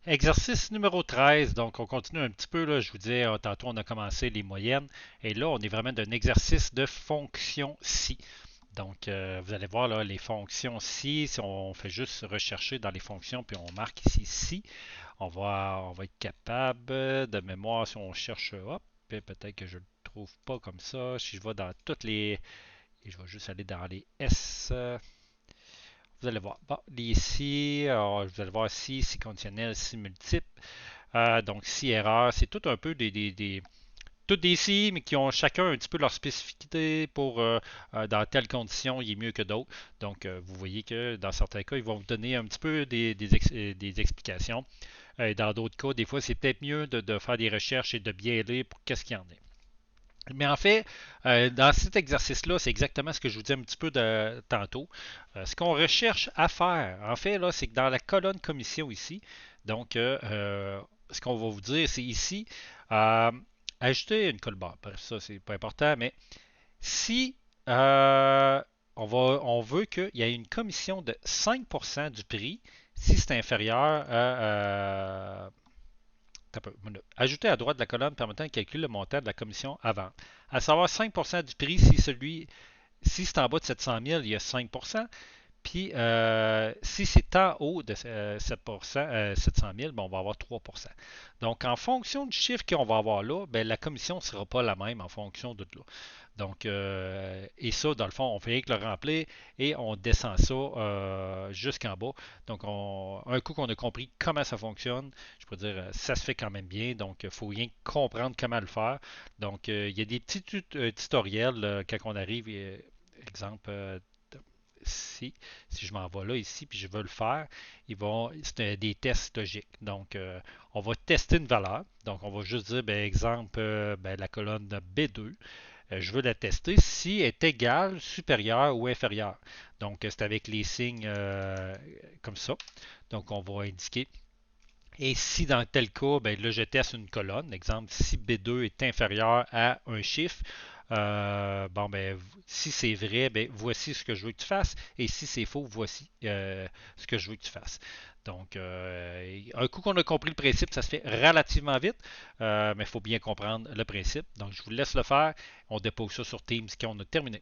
Exercice numéro 13. Donc, on continue un petit peu. Là, je vous disais, tantôt, on a commencé les moyennes. Et là, on est vraiment d'un exercice de fonction si. Donc, vous allez voir là, les fonctions si on fait juste rechercher dans les fonctions, puis on marque ici si, on va être capable de mémoire si on cherche, hop, peut-être que je ne le trouve pas comme ça. Si je vais dans toutes les. Et je vais juste aller dans les S. Vous allez voir. Bon, les si, alors, vous allez voir si conditionnel, si multiple. Donc, si erreur, c'est tout un peu toutes des si, mais qui ont chacun un petit peu leur spécificité pour dans telles conditions, il est mieux que d'autres. Donc, vous voyez que dans certains cas, ils vont vous donner un petit peu des explications. Dans d'autres cas, des fois, c'est peut-être mieux de faire des recherches et de bien lire pour qu'est-ce qu'il y en est. Mais en fait, dans cet exercice-là, c'est exactement ce que je vous dis un petit peu tantôt. Ce qu'on recherche à faire, en fait, là, c'est que dans la colonne commission ici, donc, ce qu'on va vous dire, c'est ici, euh, ajouter une colle barre. Bref, ça, c'est pas important, mais si on veut qu'il y ait une commission de 5% du prix, si c'est inférieur à, ajouter à droite de la colonne permettant de calculer le montant de la commission à vente. À savoir 5% du prix si c'est en bas de 700 000, il y a 5%. Puis si c'est en haut de 7%, 700 000, ben, on va avoir 3%. Donc en fonction du chiffre qu'on va avoir là, ben, la commission ne sera pas la même en fonction de là. Donc, et ça, dans le fond, on fait rien que le remplir et on descend ça jusqu'en bas. Donc, un coup qu'on a compris comment ça fonctionne, je peux dire, ça se fait quand même bien. Donc, il faut rien comprendre comment le faire. Donc, il y a des petits tutoriels quand on arrive, exemple, si, si je m'en vais là ici puis je veux le faire, c'est des tests logiques. Donc, on va tester une valeur. Donc, on va juste dire, ben, exemple, ben, la colonne B2 je veux la tester si elle est égale, supérieure ou inférieure. Donc, c'est avec les signes comme ça. Donc, on va indiquer. Et si dans tel cas, ben là, je teste une colonne. Exemple, si B2 est inférieur à un chiffre, bon, ben, si c'est vrai, ben, voici ce que je veux que tu fasses. Et si c'est faux, voici ce que je veux que tu fasses. Donc, un coup qu'on a compris le principe, ça se fait relativement vite, mais il faut bien comprendre le principe. Donc, je vous laisse le faire. On dépose ça sur Teams quand on a terminé.